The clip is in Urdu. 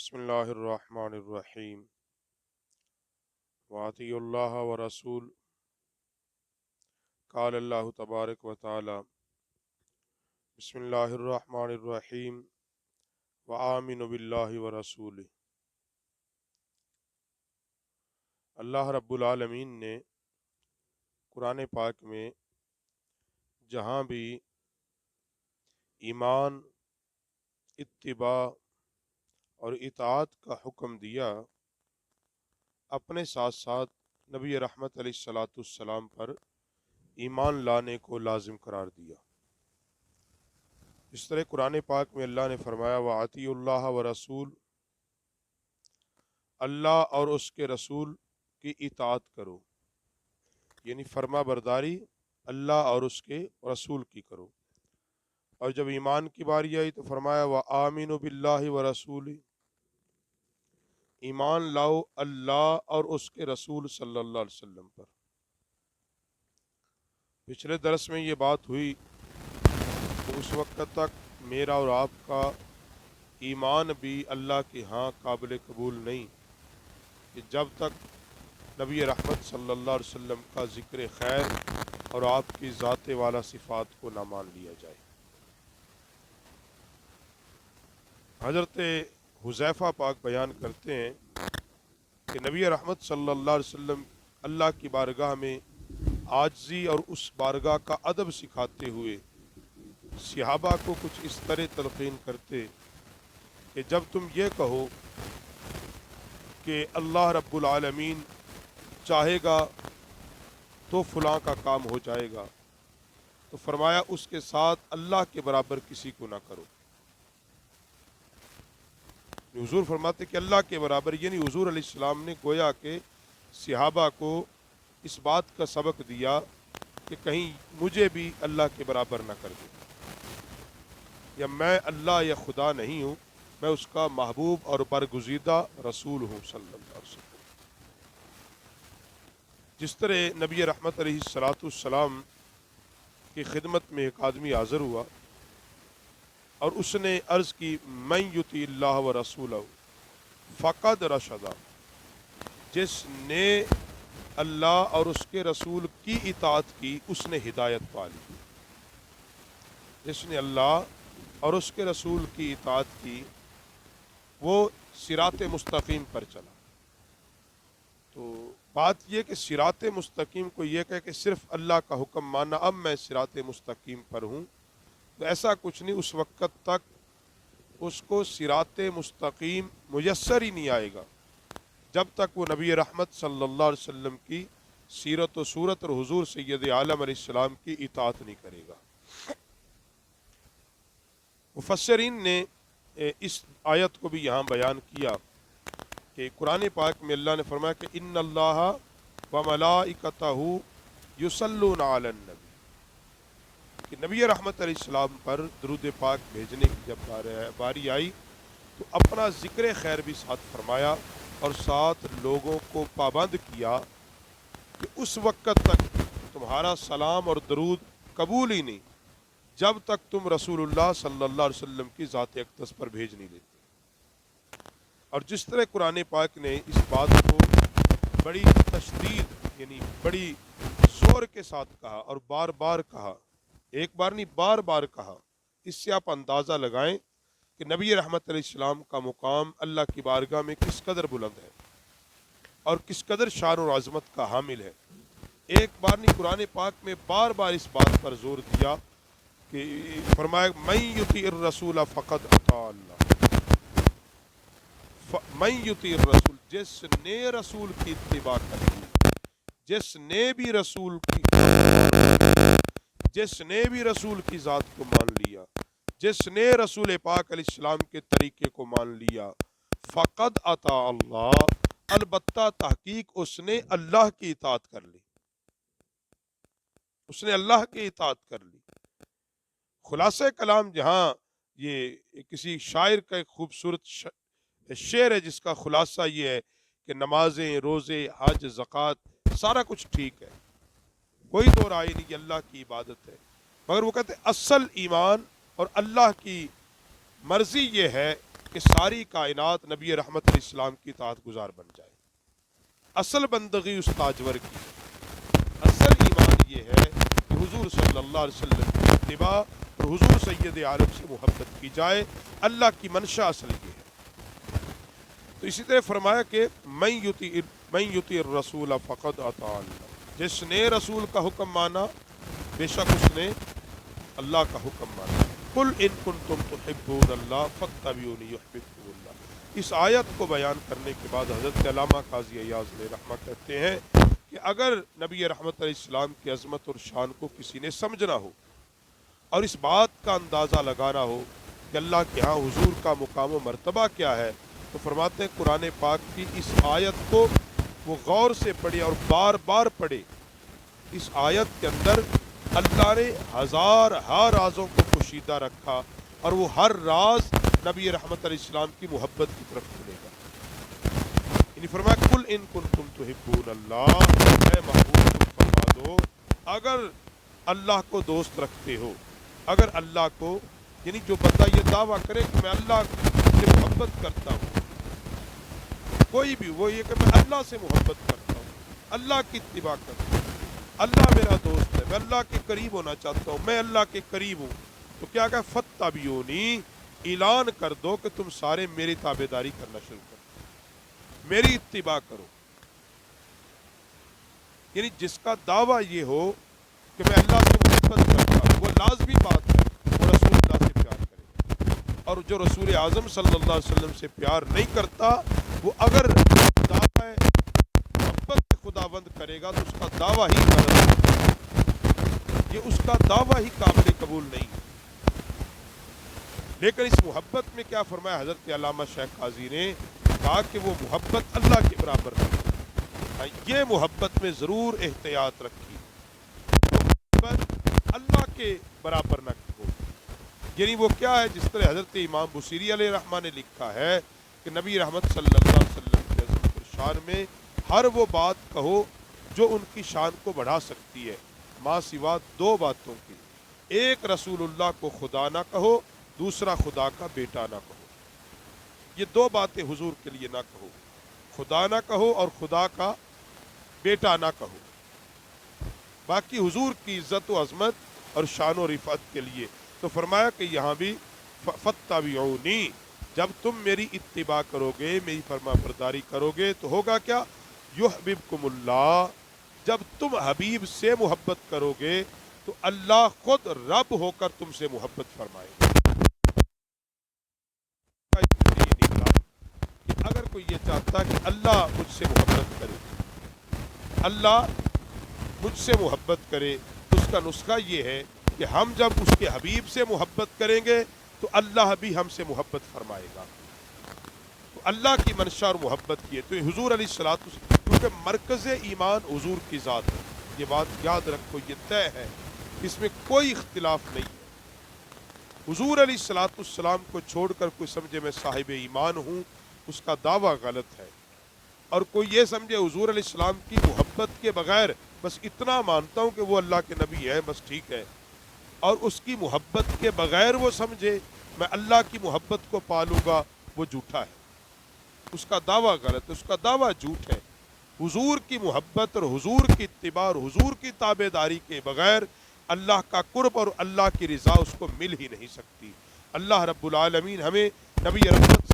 بسم اللہ الرحمن الرحیم واطیعوا اللہ ورسول قال اللہ تبارک و تعالی بسم اللہ الرحمن الرحیم وآمنوا باللہ ورسولہ۔ اللہ رب العالمین نے قرآن پاک میں جہاں بھی ایمان، اتباع اور اطاعت کا حکم دیا، اپنے ساتھ ساتھ نبی رحمت علیہ الصلاۃ والسلام پر ایمان لانے کو لازم قرار دیا۔ اس طرح قرآن پاک میں اللہ نے فرمایا وَأَطِیعُوا اللَّهَ وَرَسُولَهُ، اللہ اور اس کے رسول کی اطاعت کرو، یعنی فرما برداری اللہ اور اس کے رسول کی کرو۔ اور جب ایمان کی باری آئی تو فرمایا وَآمِنُوا بِاللَّهِ وَرَسُولِهِ، ایمان لاؤ اللہ اور اس کے رسول صلی اللہ علیہ وسلم پر۔ پچھلے درس میں یہ بات ہوئی کہ اس وقت تک میرا اور آپ کا ایمان بھی اللہ کے ہاں قابل قبول نہیں کہ جب تک نبی رحمت صلی اللہ علیہ وسلم کا ذکر خیر اور آپ کی ذات والا صفات کو نہ مان لیا جائے۔ حضرت حذیفہ پاک بیان کرتے ہیں کہ نبی رحمت صلی اللہ علیہ وسلم اللہ کی بارگاہ میں عاجزی اور اس بارگاہ کا ادب سکھاتے ہوئے صحابہ کو کچھ اس طرح تلقین کرتے کہ جب تم یہ کہو کہ اللہ رب العالمین چاہے گا تو فلاں کا کام ہو جائے گا، تو فرمایا اس کے ساتھ اللہ کے برابر کسی کو نہ کرو۔ حضور فرماتے کہ اللہ کے برابر، یعنی حضور علیہ السلام نے گویا کہ صحابہ کو اس بات کا سبق دیا کہ کہیں مجھے بھی اللہ کے برابر نہ کر دے، یا میں اللہ یا خدا نہیں ہوں، میں اس کا محبوب اور برگزیدہ رسول ہوں صلی اللہ علیہ وسلم۔ جس طرح نبی رحمت علیہ الصلاۃ والسلام کی خدمت میں ایک آدمی حاضر ہوا اور اس نے عرض کی من یطیع اللہ ورسولہ فقد رشد، جس نے اللہ اور اس کے رسول کی اطاعت کی اس نے ہدایت پا لی۔ جس نے اللہ اور اس کے رسول کی اطاعت کی وہ صراط مستقیم پر چلا۔ تو بات یہ کہ صراط مستقیم کو یہ کہے کہ صرف اللہ کا حکم مانا اب میں صراط مستقیم پر ہوں، تو ایسا کچھ نہیں۔ اس وقت تک اس کو صراط مستقیم میسر ہی نہیں آئے گا جب تک وہ نبی رحمت صلی اللہ علیہ وسلم کی سیرت و صورت اور حضور سید عالم علیہ السلام کی اطاعت نہیں کرے گا۔ مفسرین نے اس آیت کو بھی یہاں بیان کیا کہ قرآن پاک میں اللہ نے فرمایا کہ ان اللہ وملائکتہ یصلون علی النبی، کہ نبی رحمت علیہ السلام پر درود پاک بھیجنے کی جب باری آئی تو اپنا ذکر خیر بھی ساتھ فرمایا اور ساتھ لوگوں کو پابند کیا کہ اس وقت تک تمہارا سلام اور درود قبول ہی نہیں جب تک تم رسول اللہ صلی اللہ علیہ وسلم کی ذات اقدس پر بھیج نہیں دیتے۔ اور جس طرح قرآن پاک نے اس بات کو بڑی تشدید یعنی بڑی زور کے ساتھ کہا اور بار بار کہا، ایک بار نہیں بار بار کہا، اس سے آپ اندازہ لگائیں کہ نبی رحمت علیہ السلام کا مقام اللہ کی بارگاہ میں کس قدر بلند ہے اور کس قدر شان و عظمت کا حامل ہے۔ ایک بار نہیں قرآن پاک میں بار بار اس بات پر زور دیا کہ فرمایا من یطیع الرسول فقد اطاع اللہ، من یطیع الرسول، جس نے رسول کی اتباع کر لی، جس نے بھی رسول کی ذات کو مان لیا، جس نے رسول پاک علیہ السلام کے طریقے کو مان لیا، فقد اطاع اللہ، البتہ تحقیق اس نے اللہ کی اطاعت کر لی، اس نے اللہ کی اطاعت کر لی۔ خلاصہ کلام جہاں یہ کسی شاعر کا ایک خوبصورت شعر ہے جس کا خلاصہ یہ ہے کہ نمازیں، روزے، حج، زکوٰۃ سارا کچھ ٹھیک ہے، کوئی دو رائے نہیں کہ اللہ کی عبادت ہے، مگر وہ کہتے ہیں اصل ایمان اور اللہ کی مرضی یہ ہے کہ ساری کائنات نبی رحمت علیہ السلام کی اطاعت گزار بن جائے۔ اصل بندگی اس تاجور کی، اصل ایمان یہ ہے کہ حضور صلی اللہ علیہ وسلم کی اتباع اور حضور سید عالم سے محبت کی جائے۔ اللہ کی منشا اصل یہ ہے۔ تو اسی طرح فرمایا کہ من یطیع الرسول فقد اطاع اللہ، جس نے رسول کا حکم مانا بے شک اس نے اللہ کا حکم مانا۔ قل ان کنتم تحبون اللہ فاتبعونی یحببکم اللہ۔ اس آیت کو بیان کرنے کے بعد حضرت علامہ قاضی ایاز علیہ رحمہ کہتے ہیں کہ اگر نبی رحمت علیہ السلام کی عظمت اور شان کو کسی نے سمجھنا ہو اور اس بات کا اندازہ لگانا ہو کہ اللہ کے ہاں حضور کا مقام و مرتبہ کیا ہے، تو فرماتے ہیں قرآن پاک کی اس آیت کو وہ غور سے پڑھے اور بار بار پڑھے۔ اس آیت کے اندر اللہ نے ہزار رازوں کو پوشیدہ رکھا اور وہ ہر راز نبی رحمت علیہ السلام کی محبت کی طرف کھلے گا۔ یعنی فرمایا قل ان کنتم تحبون اللہ، اے محبوب تم فرما دو اگر اللہ کو دوست رکھتے ہو، اگر اللہ کو، یعنی جو بندہ یہ دعویٰ کرے کہ میں اللہ سے محبت کرتا ہوں، کوئی بھی وہ یہ کہ میں اللہ سے محبت کرتا ہوں، اللہ کی اتباع کرتا ہوں، اللہ میرا دوست ہے، میں اللہ کے قریب ہونا چاہتا ہوں، میں اللہ کے قریب ہوں، تو کیا کہ فاتبعونی، اعلان کر دو کہ تم سارے میری تابعداری کرنا شروع کرو، میری اتباع کرو۔ یعنی جس کا دعویٰ یہ ہو کہ میں اللہ سے محبت کرتا ہوں، وہ لازمی بات ہے وہ رسول اللہ سے پیار کرے گا، اور جو رسول اعظم صلی اللہ علیہ وسلم سے پیار نہیں کرتا، وہ اگر دعویٰ محبت خداوند کرے گا تو اس کا دعویٰ ہی غلط ہے، یہ اس کا دعویٰ ہی قابل قبول نہیں ہے۔ لیکن اس محبت میں کیا فرمایا حضرت علامہ شیخ قاضی نے، کہا کہ وہ محبت اللہ کے برابر نہیں، یہ محبت میں ضرور احتیاط رکھی، محبت اللہ کے برابر نہ ہو۔ یعنی وہ کیا ہے، جس طرح حضرت امام بصیری علیہ رحمہ نے لکھا ہے کہ نبی رحمت صلی اللہ علیہ وسلم کی عظمت اور شان میں ہر وہ بات کہو جو ان کی شان کو بڑھا سکتی ہے، ماں سوا دو باتوں کی، ایک رسول اللہ کو خدا نہ کہو، دوسرا خدا کا بیٹا نہ کہو۔ یہ دو باتیں حضور کے لیے نہ کہو، خدا نہ کہو اور خدا کا بیٹا نہ کہو۔ باقی حضور کی عزت و عظمت اور شان و رفعت کے لیے۔ تو فرمایا کہ یہاں بھی فاتبعونی، جب تم میری اتباع کرو گے، میری فرما برداری کرو گے تو ہوگا کیا، یحببکم اللہ، جب تم حبیب سے محبت کرو گے تو اللہ خود رب ہو کر تم سے محبت فرمائے گا۔ اگر کوئی یہ چاہتا کہ اللہ مجھ سے محبت کرے، اللہ مجھ سے محبت کرے، تو اس کا نسخہ یہ ہے کہ ہم جب اس کے حبیب سے محبت کریں گے تو اللہ بھی ہم سے محبت فرمائے گا۔ تو اللہ کی منشا اور محبت کی ہے، تو حضور علیہ الصلوۃ والسلام، کیونکہ مرکز ایمان حضور کی ذات ہے، یہ بات یاد رکھو، یہ طے ہے، اس میں کوئی اختلاف نہیں ہے۔ حضور علیہ الصلوۃ والسلام کو چھوڑ کر کوئی سمجھے میں صاحب ایمان ہوں، اس کا دعویٰ غلط ہے، اور کوئی یہ سمجھے حضور علیہ السلام کی محبت کے بغیر بس اتنا مانتا ہوں کہ وہ اللہ کے نبی ہے، بس ٹھیک ہے، اور اس کی محبت کے بغیر وہ سمجھے میں اللہ کی محبت کو پالوں گا، وہ جھوٹا ہے، اس کا دعویٰ غلط ہے، اس کا دعویٰ جھوٹ ہے۔ حضور کی محبت اور حضور کی اتباع اور حضور کی تابعداری کے بغیر اللہ کا قرب اور اللہ کی رضا اس کو مل ہی نہیں سکتی۔ اللہ رب العالمین ہمیں نبی رحمت